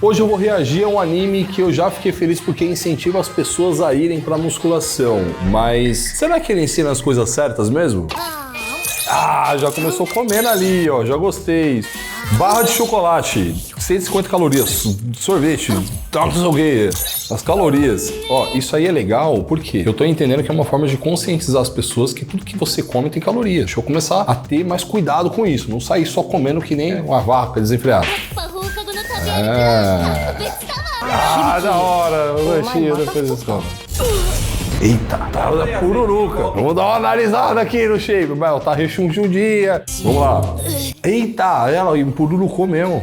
Hoje eu vou reagir a um anime que eu já fiquei feliz porque incentiva as pessoas a irem pra musculação. Mas será que ele ensina as coisas certas mesmo? Ah, já começou comendo ali, ó. Já gostei. Barra de chocolate, 150 calorias. Sorvete, não sei o quê. As calorias. Ó, isso aí é legal, por quê? Eu tô entendendo que é uma forma de conscientizar as pessoas que tudo que você come tem caloria. Deixa eu começar a ter mais cuidado com isso. Não sair só comendo que nem uma vaca desenfreada. Ah, da hora. O lanchinho depois da escola. Eita, tá da pururuca. Vamos dar uma analisada aqui no shape. Mel, tá rechonchudinha. Vamos lá. Eita, ela empururucou mesmo.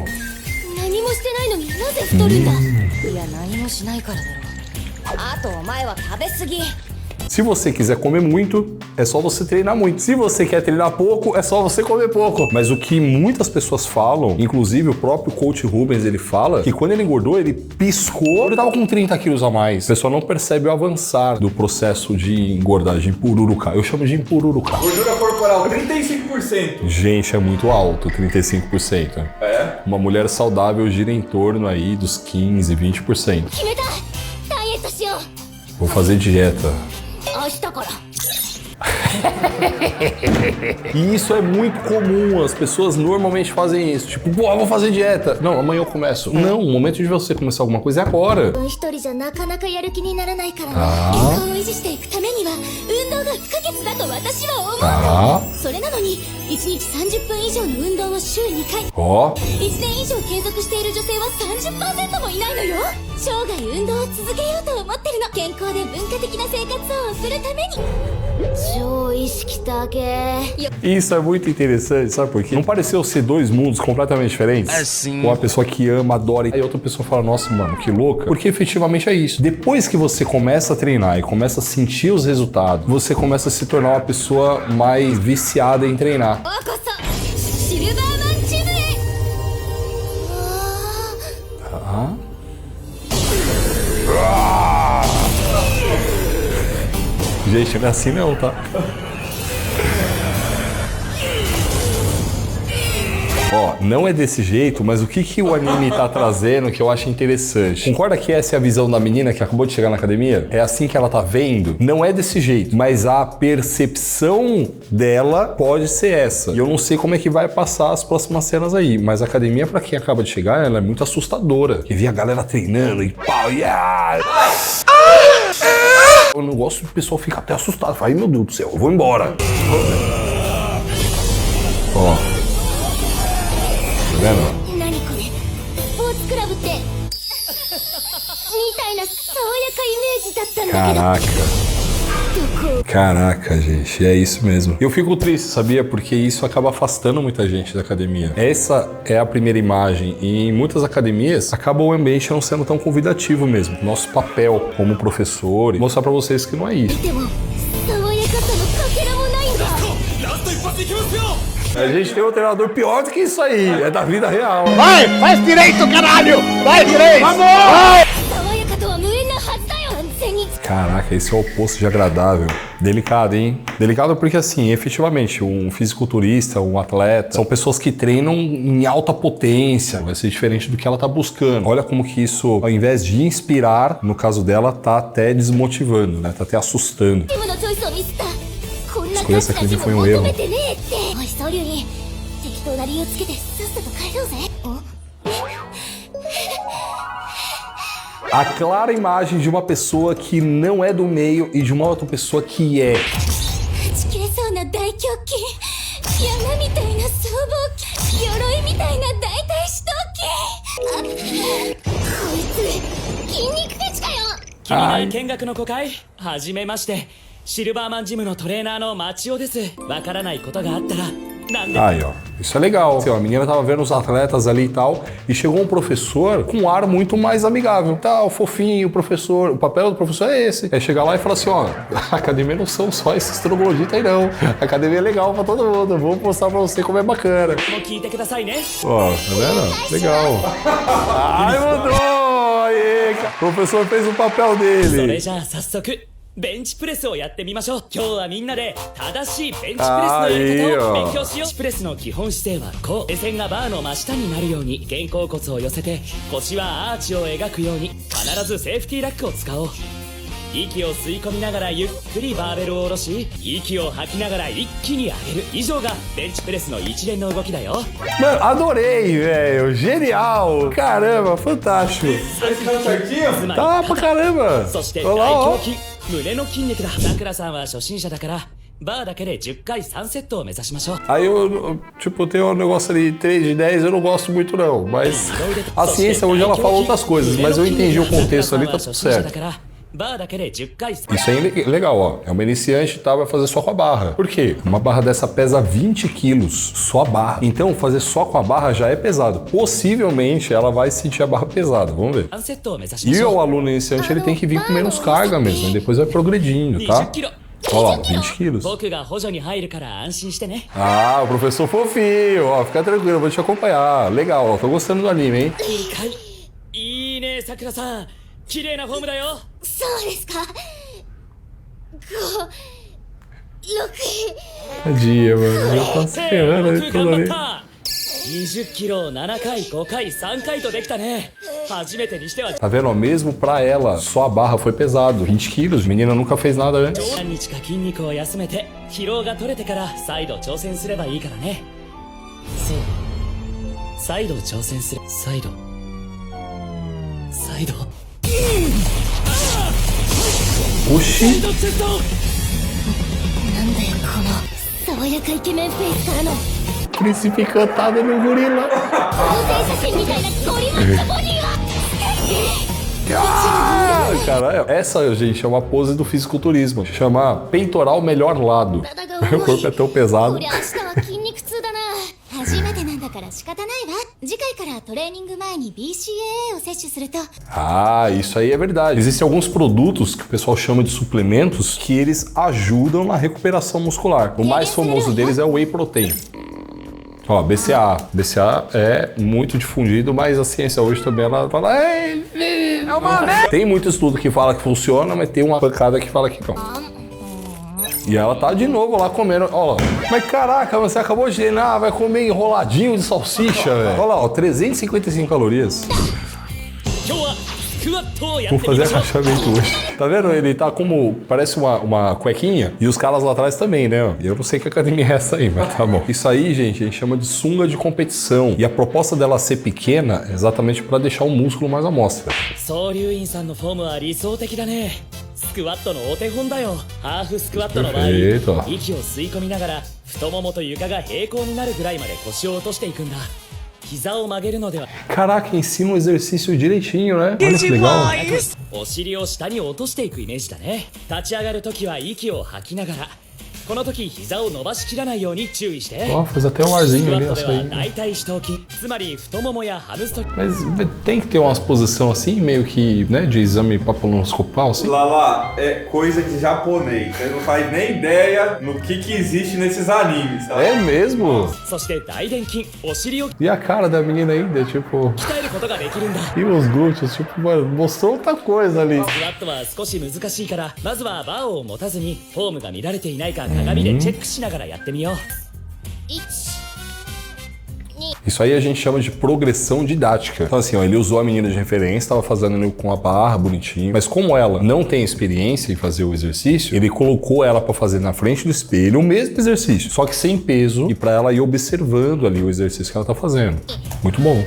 Se você quiser comer muito, é só você treinar muito. Se você quer treinar pouco, é só você comer pouco. Mas o que muitas pessoas falam, inclusive o próprio coach Rubens, ele fala que quando ele engordou, ele piscou, ele tava com 30 quilos a mais. O pessoal não percebe o avançar do processo de engordar, de empururucar. Eu chamo de empururucar. Gordura corporal, 35%. Gente, é muito alto, 35%. É? Uma mulher saudável gira em torno aí dos 15, 20%. Vou fazer dieta. E isso é muito comum, as pessoas normalmente fazem isso. Tipo, pô, eu vou fazer dieta. Não, amanhã eu começo. Não, o momento de você começar alguma coisa é agora. Ó. Isso é muito interessante, sabe por quê? Não pareceu ser dois mundos completamente diferentes? É sim. Uma pessoa que ama, adora, e aí outra pessoa fala, nossa, mano, que louca. Porque efetivamente é isso. Depois que você começa a treinar e começa a sentir os resultados, você começa a se tornar uma pessoa mais viciada em treinar. Tá. Gente, não é assim não, tá? Ó, não é desse jeito, mas o que o anime tá trazendo que eu acho interessante? Concorda que essa é a visão da menina que acabou de chegar na academia? É assim que ela tá vendo? Não é desse jeito, mas a percepção dela pode ser essa. E eu não sei como é que vai passar as próximas cenas aí, mas a academia, pra quem acaba de chegar, ela é muito assustadora. Que vê a galera treinando e pau, o negócio, o pessoal fica até assustado. Fala, ai meu Deus do céu, eu vou embora. Ó. Tá vendo? Caraca. Caraca, gente, é isso mesmo. Eu fico triste, sabia? Porque isso acaba afastando muita gente da academia. Essa é a primeira imagem e em muitas academias acaba o ambiente não sendo tão convidativo mesmo. Nosso papel como professor, mostrar pra vocês que não é isso. A gente tem um treinador pior do que isso aí, é da vida real. Vai, faz direito, caralho! Vai direito! Vamos! Vai! Caraca, esse é o oposto de agradável. Delicado, hein? Delicado porque, assim, efetivamente, um fisiculturista, um atleta, são pessoas que treinam em alta potência. Vai ser diferente do que ela tá buscando. Olha como que isso, ao invés de inspirar, no caso dela, tá até desmotivando, né? Tá até assustando. Escolher essa academia foi um erro. A clara imagem de uma pessoa que não é do meio e de uma outra pessoa que é. Ai. シルバーマンジムのトレーナーのマチオです。わからないことがあったら何でも。 Aí, ó. Isso é legal. Assim, ó, a menina tava vendo os atletas ali e tal, e chegou um professor com um ar muito mais amigável. Tal, fofinho, o professor. O papel do professor é esse. É chegar lá e falar assim, ó, a academia não são só esses trogloditas aí, não. A academia é legal pra todo mundo. Vou mostrar pra você como é bacana. Ó, tá vendo? Legal. Ai, mudou! Aí, o professor fez o papel dele. ベンチプレスをやってみましょう。今日はみんなで正しいベンチプレスのやり方を勉強しよう。ベンチプレスの基本姿勢はこう。目線がバーの真下になるように肩甲骨を寄せて、腰はアーチを描くように必ずセーフティーラックを使おう。息を吸い込みながらゆっくりバーベルを下ろし、息を吐きながら一気に上げる。以上がベンチプレスの一連の動きだよ。 Mano, adorei, velho. Genial. Caramba, fantástico. Tá ensinando certinho? Tá pra caramba. そして Olha 大 lá, 胸 ó. 筋、胸の筋肉だ。さくらさんは初心者だからバーだけで10回3セットを目指しましょう。 Aí tipo, tem um negócio ali, 3 de 10, eu não gosto muito não. Mas a ciência hoje ela fala outras coisas, mas eu entendi o contexto ali, tá tudo certo. Isso aí é legal, ó. É uma iniciante e tal, vai fazer só com a barra. Por quê? Uma barra dessa pesa 20 quilos, só a barra. Então, fazer só com a barra já é pesado. Possivelmente, ela vai sentir a barra pesada. Vamos ver. E o aluno iniciante, ele tem que vir com menos carga mesmo. E depois vai progredindo, tá? Olha lá, 20 quilos. Ah, o professor fofinho. Ó, fica tranquilo, eu vou te acompanhar. Legal, ó. Tô gostando do anime, hein? 綺麗なフォームだよ。そうですか。Tadinha, mano. Já tá se ferrando ali toda ali. 20キロを7回、5回、3回とできたね。初めてにしては。 Tá vendo? Ó, mesmo pra ela, só a barra foi pesado. 20 quilos, menina nunca fez nada antes. 何日か筋肉を休めて、疲労が取れてから再度挑戦すればいいからね。そう。再度挑戦する。再度。Oxi! なんだよこの爽やかイケメンフェイスからの Príncipe encantado no gorila. 写真みたいなゴリマッチョボディは Ah, cara, essa, gente, é uma pose do fisiculturismo. Chama peitoral melhor lado. Meu corpo é tão pesado. こりゃ明日は筋肉痛だな。初めてなんだから仕方ないわ。次回からトレーニング前に BCAA を摂取すると。 Ah, isso aí é verdade. Existem alguns produtos que o pessoal chama de suplementos que eles ajudam na recuperação muscular. O mais famoso deles é o Whey Protein. Ó, BCA. BCA é muito difundido, mas a ciência hoje também ela fala... É uma merda! Tem muito estudo que fala que funciona, mas tem uma pancada que fala que não. E ela tá de novo lá comendo, ó lá. Mas caraca, você acabou de treinar, vai comer enroladinho de salsicha, velho. Olha lá, ó, 355 calorias. Vou fazer agachamento hoje. Tá vendo? Ele tá como... Parece uma cuequinha. E os caras lá atrás também, né? Eu não sei que academia é essa aí, mas tá bom. Isso aí, gente, a gente chama de sunga de competição. E a proposta dela ser pequena é exatamente pra deixar o músculo mais à mostra. スクワットのお手本だよ。ハーフスクワットの場合、息を吸い込みながら太ももと床が平行になるぐらいまで腰を落としていくんだ。膝を曲げるのでは。 Caraca, ensina o exercício direitinho, né? Olha que legal. お尻を下に落としていくイメージだね。立ち上がるときは息を吐きながら。 この時膝を伸ばしきらないように注意して。 Ó, faz até um arzinho ali, essa aí. Mas tem que ter umas posição assim, meio que, né, de exame papiloscopal, assim. Lala, é coisa de japonês. Você não faz nem ideia no que existe nesses animes, tá? É mesmo? E a cara da menina ainda, tipo... E os glúteos, tipo, mano, mostrou outra coisa ali. Isso aí a gente chama de progressão didática. Então assim, ó, ele usou a menina de referência, estava fazendo ele com a barra bonitinho, mas como ela não tem experiência em fazer o exercício, ele colocou ela para fazer na frente do espelho o mesmo exercício, só que sem peso e para ela ir observando ali o exercício que ela tá fazendo. Muito bom.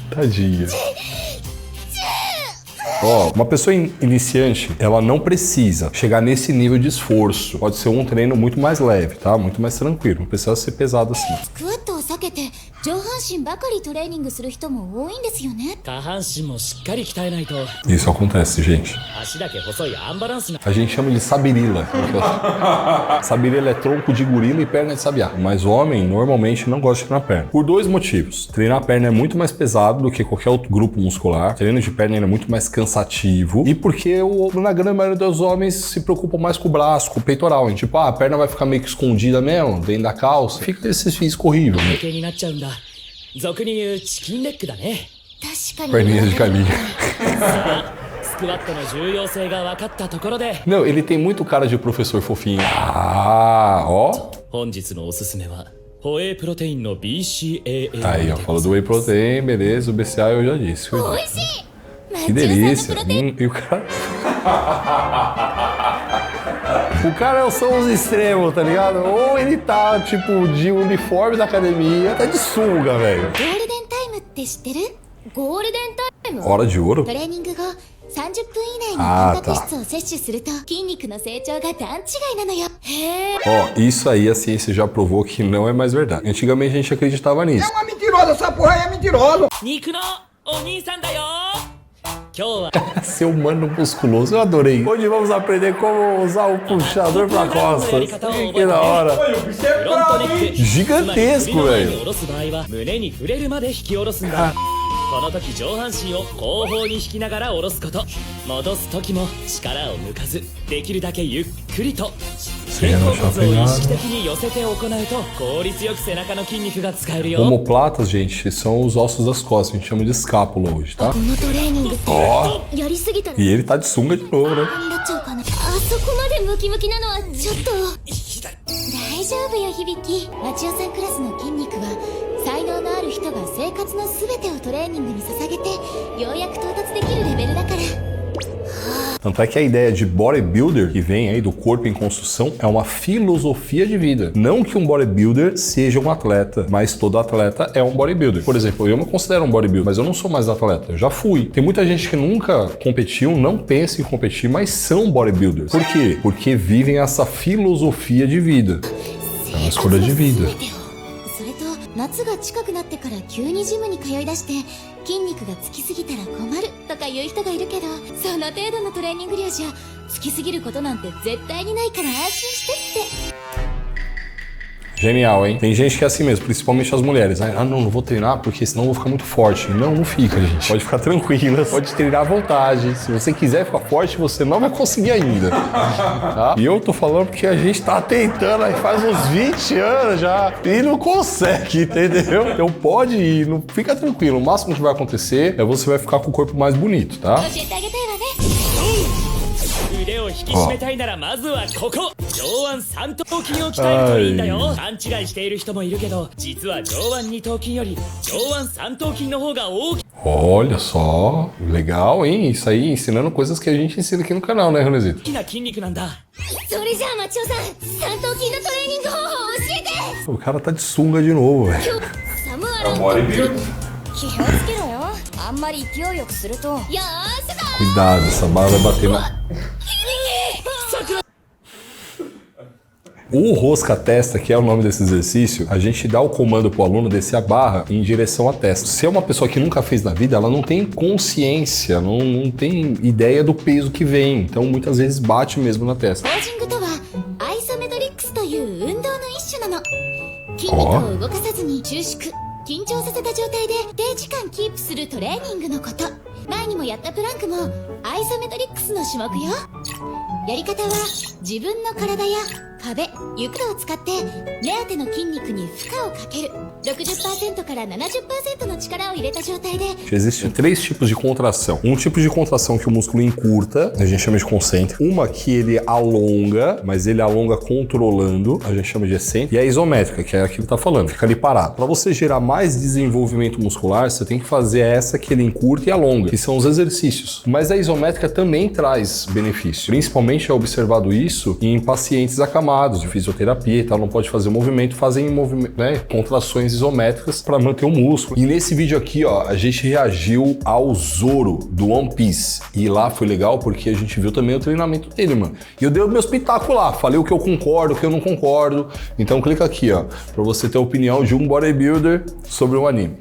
Tadinha. Ó, uma pessoa iniciante, ela não precisa chegar nesse nível de esforço. Pode ser um treino muito mais leve, tá? Muito mais tranquilo. Não precisa ser pesado assim. スクワットを避けて上半身ばかりトレーニングする人も多いんですよね。下半身もしっかり鍛えないと Isso acontece, gente. 足だけ細いアンバランスな A gente chama de sabirila. Sabirila é tronco de gorila e perna de sabiá. Mas o homem normalmente não gosta de treinar perna. Por dois motivos. Treinar perna é muito mais pesado do que qualquer outro grupo muscular. Treino de perna é muito mais cansativo. E porque na grande maioria dos homens se preocupam mais com o braço, com o peitoral. Tipo, a perna vai ficar meio que escondida mesmo, dentro da calça. Fica esse físico horrível, né? 形になっちゃうんだ。俗に言うチキンレッグだね。確かに Perninha de galinha. スクワットの重要性が分かったところで Não, ele tem muito cara de professor fofinho. Ah, ó. 本日のおすすめはホエイプロテインの BCAA Aí, ó, falou do whey protein, beleza. O BCA eu já disse. 美味しい。 Que delícia. E o cara... O cara são os extremos, tá ligado? Ou ele tá, tipo, de uniforme da academia, tá de sunga, velho. ゴールデンタイムって知ってる？ゴールデンタイム Hora de ouro? トレーニング後30分以内にあータンパク質を摂取すると筋肉の成長が段違いなのよ。へー。 Ó, isso aí a ciência já provou que não é mais verdade. Antigamente a gente acreditava nisso. É uma mentirosa, essa porra aí é mentirosa. 肉のお兄さんだよ。今日は Seu mano musculoso, eu adorei. Hoje vamos aprender como usar o puxador pra costas. Que da hora. Olha, o bicho é フロント brabo, ネ hein? ック Gigantesco, つまり首の前に velho. 下ろす場合は胸に触れるまで引き下ろすんだ。この時上半身を後方に引きながら下ろすこと。戻す時も力を抜かずできるだけゆっくりと肩甲骨を意識的に寄せて行うと効率よく背中の筋肉が使えるよ。 Omoplatas, gente, são os ossos das costas. A gente chama de escápula hoje, tá? このトレーニングってやりすぎたら E ele tá de sunga de novo, né? になっちゃうかな。あそこまでムキムキなのはちょっと。大丈夫よ響。町代さんクラスの筋肉は才能のある人が生活の全てをトレーニングに捧げてようやく到達できるレベルだから。 Tanto é que a ideia de bodybuilder, que vem aí do corpo em construção, é uma filosofia de vida. Não que um bodybuilder seja um atleta, mas todo atleta é um bodybuilder. Por exemplo, eu me considero um bodybuilder, mas eu não sou mais atleta, eu já fui. Tem muita gente que nunca competiu, não pensa em competir, mas são bodybuilders. Por quê? Porque vivem essa filosofia de vida. É uma escolha de vida. それと夏が近くなってから急にジムに通い出して筋肉がつきすぎたら困るとか言う人がいるけど、その程度のトレーニング量じゃつきすぎることなんて絶対にないから安心してって。 Genial, hein? Tem gente que é assim mesmo, principalmente as mulheres. Ah, não vou treinar porque senão eu vou ficar muito forte. Não, não fica, gente. Pode ficar tranquila, pode treinar à vontade. Se você quiser ficar forte, você não vai conseguir ainda. Tá? E eu tô falando porque a gente tá tentando aí faz uns 20 anos já e não consegue, entendeu? Então pode ir, não fica tranquilo. O máximo que vai acontecer é você vai ficar com o corpo mais bonito, tá? 教えてあげたいわね。腕を引き締めたいならまずはここ上腕三頭筋を鍛えるといいんだよ。勘違いしている人もいるけど実は上腕二頭筋より上腕三頭筋の方が大きい。 Olha só, legal, hein? Isso aí ensinando coisas que a gente ensina aqui no canal, né, Renezito? 大きな筋肉なんだ。それじゃあ町代さん三頭筋のトレーニング方法を教えて。 O cara tá de sunga de novo, velho. サムア É ラ o ン bodybuilder. 気をつけろよ。あんまり勢いよくするとよーしだ。 Cuidado, essa bala vai bater na... O rosca-testa, que é o nome desse exercício, a gente dá o comando pro aluno descer a barra em direção à testa. Se é uma pessoa que nunca fez na vida, ela não tem consciência, não tem ideia do peso que vem. Então, muitas vezes bate mesmo na testa. ポージングとはアイソメトリックスという運動の一種なの。筋肉を動かさずに収縮緊張させた状態で低時間キープするトレーニングのこと。前にもやったプランクもアイソメトリックスの種目よ。やり方は自分の体や壁、床を使って目当ての筋肉に負荷をかける。 60% から 70% の力を入れた状態で Existem 3 tipos de contração. Um tipo de contração que o músculo encurta, a gente chama de concêntrica. Uma que ele alonga, mas ele alonga controlando, a gente chama de excêntrica. E a isométrica, que é a que ele tá falando, fica ali parado. Para você gerar mais desenvolvimento muscular, você tem que fazer essa que ele encurta e alonga, que são os exercícios. Mas a isométrica também traz benefício. Principalmente é observado isso em pacientes acamados. chamados de fisioterapia e tal, não pode fazer movimento, fazem né, contrações isométricas para manter o músculo. E nesse vídeo aqui, ó, a gente reagiu ao Zoro do One Piece. E lá foi legal porque a gente viu também o treinamento dele, mano. E eu dei o meu espetáculo lá, falei o que eu concordo, o que eu não concordo. Então clica aqui, ó, pra você ter a opinião de um bodybuilder sobre um anime.